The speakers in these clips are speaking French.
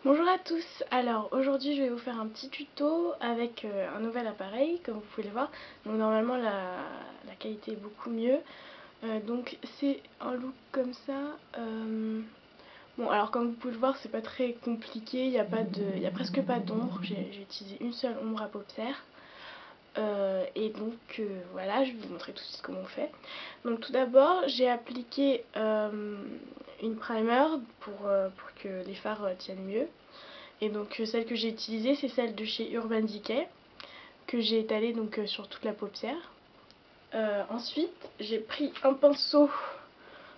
Bonjour à tous, alors aujourd'hui je vais vous faire un petit tuto avec un nouvel appareil comme vous pouvez le voir. Donc normalement la qualité est beaucoup mieux. Donc c'est un look comme ça. Bon alors comme vous pouvez le voir c'est pas très compliqué, il y a presque pas d'ombre. J'ai utilisé une seule ombre à paupières. Et donc voilà, je vais vous montrer tout de suite comment on fait. Donc tout d'abord j'ai appliqué une primer pour que les fards tiennent mieux. Et donc celle que j'ai utilisée c'est celle de chez Urban Decay que j'ai étalée donc sur toute la paupière. Ensuite j'ai pris un pinceau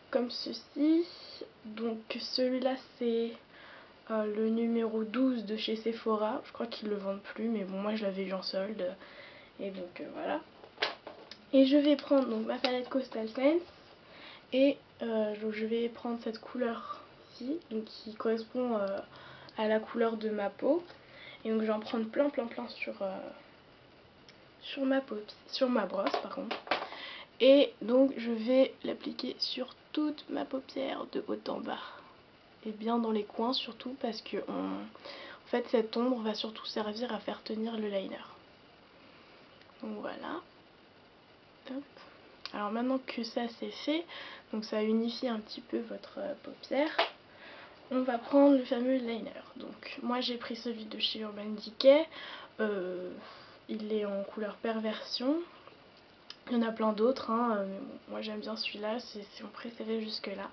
comme ceci. Donc celui-là c'est le numéro 12 de chez Sephora. Je crois qu'ils le vendent plus mais bon moi je l'avais eu en solde. Et donc voilà. Et je vais prendre donc ma palette Coastal Scents. Et donc je vais prendre cette couleur-ci, donc qui correspond à la couleur de ma peau. Et donc je vais en prendre plein sur ma brosse par contre. Et donc je vais l'appliquer sur toute ma paupière de haut en bas. Et bien dans les coins surtout parce que en fait cette ombre va surtout servir à faire tenir le liner. Donc voilà. Hop. Alors maintenant que ça c'est fait, donc ça unifie un petit peu votre paupière, on va prendre le fameux liner. Donc moi j'ai pris celui de chez Urban Decay, il est en couleur perversion. Il y en a plein d'autres, hein, mais bon, moi j'aime bien celui-là, c'est mon préféré jusque là.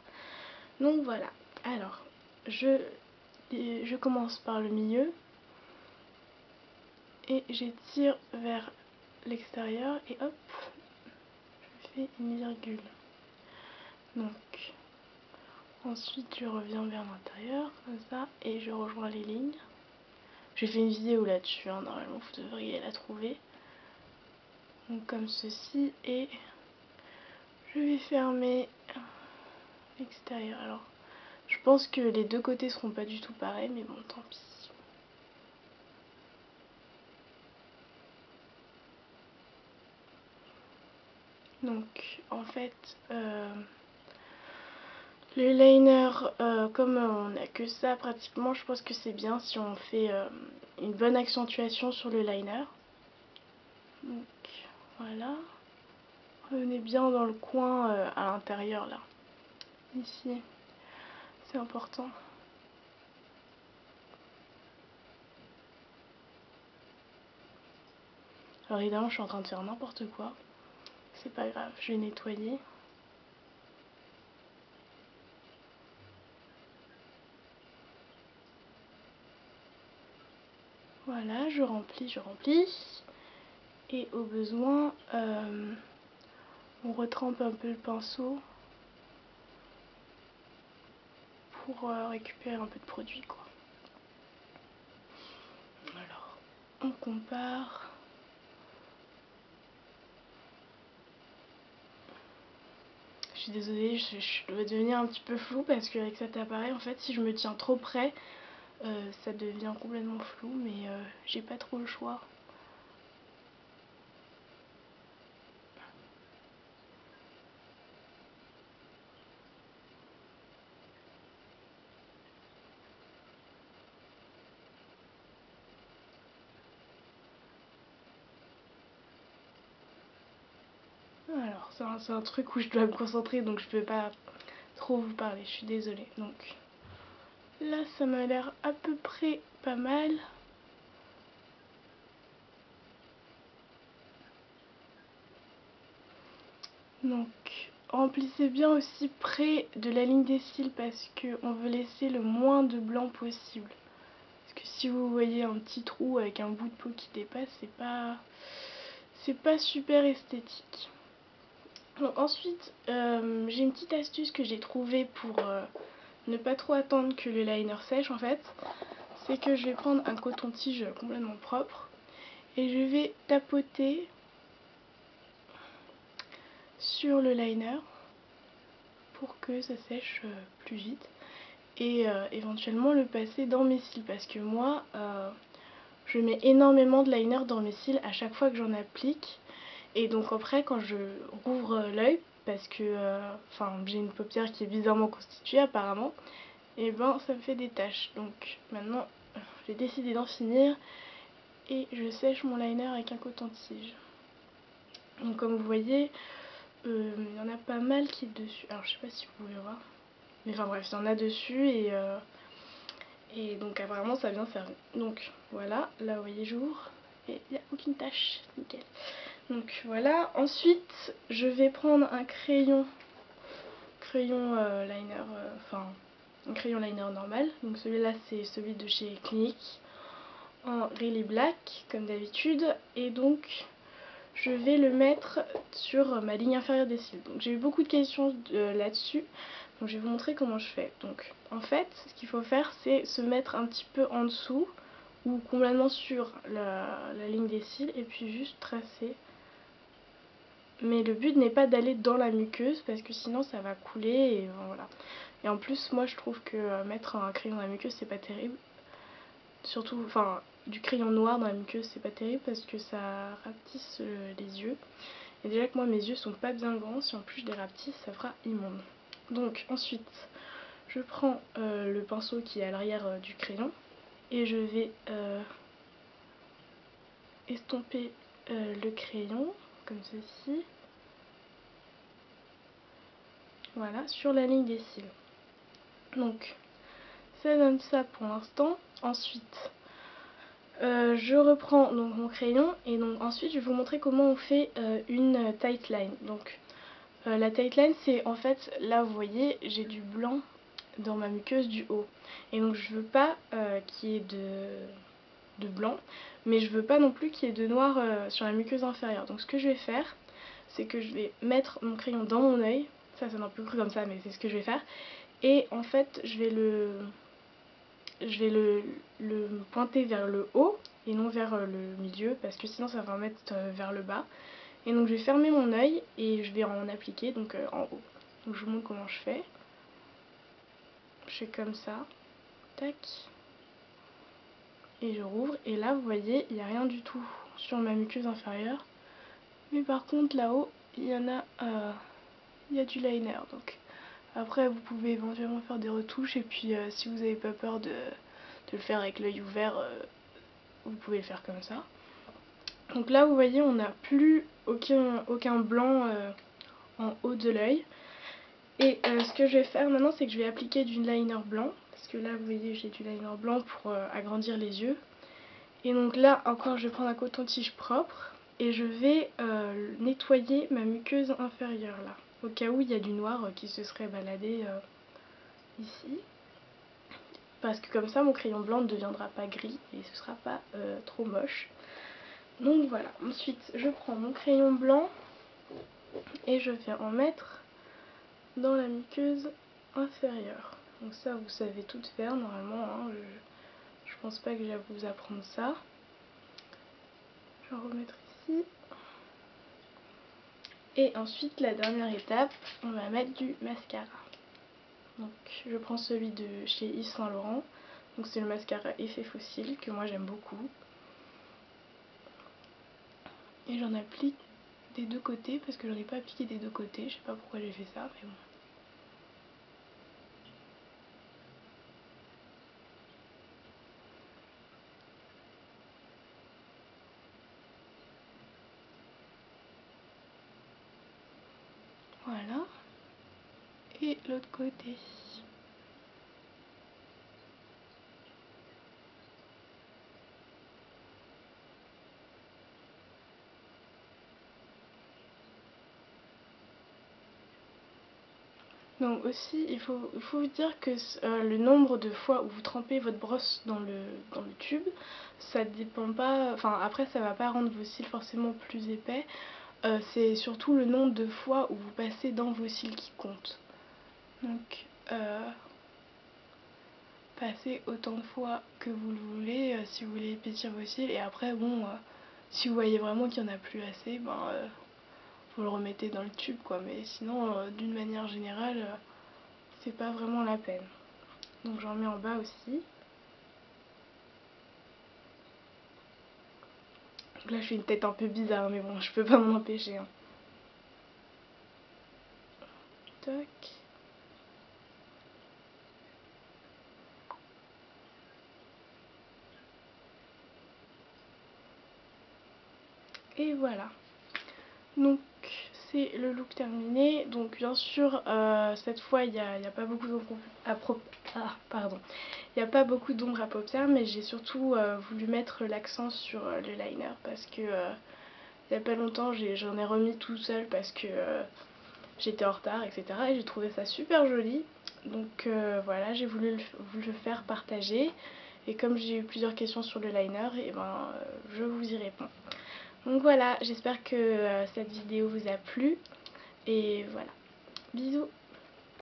Donc voilà, alors je commence par le milieu et j'étire vers l'extérieur et hop, je fais une virgule. Donc ensuite je reviens vers l'intérieur comme ça et je rejoins les lignes. J'ai fait une vidéo là-dessus, hein, normalement vous devriez la trouver. Donc comme ceci et je vais fermer l'extérieur. Alors je pense que les deux côtés seront pas du tout pareils mais bon tant pis. Donc en fait le liner, comme on n'a que ça pratiquement, je pense que c'est bien si on fait une bonne accentuation sur le liner. Donc voilà. Revenez bien dans le coin à l'intérieur là. Ici. C'est important. Alors évidemment je suis en train de faire n'importe quoi. C'est pas grave, je vais nettoyer. Voilà, je remplis. Et au besoin, on retrempe un peu le pinceau pour récupérer un peu de produit quoi. Alors, on compare. Je suis désolée, je dois devenir un petit peu flou parce qu'avec cet appareil, en fait, si je me tiens trop près, ça devient complètement flou, mais j'ai pas trop le choix. Alors, c'est un truc où je dois me concentrer, donc je peux pas trop vous parler, je suis désolée. Donc, là, ça m'a l'air à peu près pas mal. Donc, remplissez bien aussi près de la ligne des cils parce qu'on veut laisser le moins de blanc possible. Parce que si vous voyez un petit trou avec un bout de peau qui dépasse, c'est pas super esthétique. Donc ensuite, j'ai une petite astuce que j'ai trouvée pour ne pas trop attendre que le liner sèche en fait. C'est que je vais prendre un coton-tige complètement propre et je vais tapoter sur le liner pour que ça sèche plus vite et éventuellement le passer dans mes cils parce que moi je mets énormément de liner dans mes cils à chaque fois que j'en applique et donc après quand je rouvre l'œil parce que j'ai une paupière qui est bizarrement constituée apparemment et ben ça me fait des taches. Donc maintenant j'ai décidé d'en finir et je sèche mon liner avec un coton-tige. Donc comme vous voyez, il y en a pas mal qui est dessus. Alors je sais pas si vous pouvez voir, mais enfin bref, il y en a dessus et donc apparemment ça a bien servi. Donc voilà, là vous voyez j'ouvre et il n'y a aucune tache, nickel. Donc voilà, ensuite je vais prendre un crayon liner, enfin un crayon liner normal. Donc celui-là c'est celui de chez Clinique en Really Black comme d'habitude, et donc je vais le mettre sur ma ligne inférieure des cils. Donc j'ai eu beaucoup de questions là-dessus, donc je vais vous montrer comment je fais. Donc en fait ce qu'il faut faire c'est se mettre un petit peu en dessous ou complètement sur la ligne des cils et puis juste tracer. Mais le but n'est pas d'aller dans la muqueuse parce que sinon ça va couler et voilà. Et en plus moi je trouve que mettre un crayon dans la muqueuse c'est pas terrible. Surtout, enfin du crayon noir dans la muqueuse c'est pas terrible parce que ça rapetisse les yeux. Et déjà que moi mes yeux sont pas bien grands, si en plus je les rapetisse ça fera immonde. Donc ensuite je prends le pinceau qui est à l'arrière du crayon et je vais estomper le crayon comme ceci. Voilà, sur la ligne des cils. Donc ça donne ça pour l'instant. Ensuite je reprends donc mon crayon et donc ensuite je vais vous montrer comment on fait une tight line. Donc la tight line c'est en fait, là vous voyez j'ai du blanc dans ma muqueuse du haut et donc je veux pas qu'il y ait de blanc, mais je veux pas non plus qu'il y ait de noir sur la muqueuse inférieure. Donc ce que je vais faire c'est que je vais mettre mon crayon dans mon œil, ça sonne un peu cru comme ça mais c'est ce que je vais faire, et en fait je vais le pointer vers le haut et non vers le milieu parce que sinon ça va me mettre vers le bas. Et donc je vais fermer mon œil et je vais en appliquer donc en haut. Donc je vous montre comment je fais. Je fais comme ça, tac, et je rouvre et là vous voyez il n'y a rien du tout sur ma muqueuse inférieure. Mais par contre là-haut il y en a, il y a du liner. Donc après vous pouvez éventuellement faire des retouches et puis si vous n'avez pas peur de le faire avec l'œil ouvert, vous pouvez le faire comme ça. Donc là vous voyez on n'a plus aucun blanc en haut de l'œil. Et ce que je vais faire maintenant c'est que je vais appliquer du liner blanc. Parce que là vous voyez j'ai du liner blanc pour agrandir les yeux. Et donc là encore je vais prendre un coton-tige propre. Et je vais nettoyer ma muqueuse inférieure là. Au cas où il y a du noir qui se serait baladé ici. Parce que comme ça mon crayon blanc ne deviendra pas gris et ce sera pas trop moche. Donc voilà, ensuite je prends mon crayon blanc et je viens en mettre dans la muqueuse inférieure. Donc ça vous savez tout faire normalement, hein. Je pense pas que j'ai à vous apprendre ça. Je vais en remettre ici. Et ensuite la dernière étape, on va mettre du mascara. Donc je prends celui de chez Yves Saint Laurent. Donc c'est le mascara effet fossile que moi j'aime beaucoup. Et j'en applique des deux côtés parce que j'en ai pas appliqué des deux côtés. Je sais pas pourquoi j'ai fait ça, mais bon. Voilà. Et l'autre côté. Donc aussi, il faut vous dire que le nombre de fois où vous trempez votre brosse dans le tube, ça dépend pas, enfin après ça va pas rendre vos cils forcément plus épais, c'est surtout le nombre de fois où vous passez dans vos cils qui compte. Donc passez autant de fois que vous le voulez si vous voulez épaissir vos cils, et après bon, si vous voyez vraiment qu'il n'y en a plus assez, ben vous le remettez dans le tube quoi, mais sinon d'une manière générale c'est pas vraiment la peine. Donc j'en mets en bas aussi. Donc là je fais une tête un peu bizarre mais bon je peux pas m'en empêcher, hein. Tac. Et voilà. Donc c'est le look terminé. Donc bien sûr cette fois il n'y a pas beaucoup d'ombre à il n'y a pas beaucoup d'ombre à paupières, mais j'ai surtout voulu mettre l'accent sur le liner parce que il n'y a pas longtemps j'en ai remis tout seul parce que j'étais en retard, etc. Et j'ai trouvé ça super joli. Donc voilà, j'ai voulu le faire partager. Et comme j'ai eu plusieurs questions sur le liner, et je vous y réponds. Donc voilà, j'espère que cette vidéo vous a plu. Et voilà, bisous.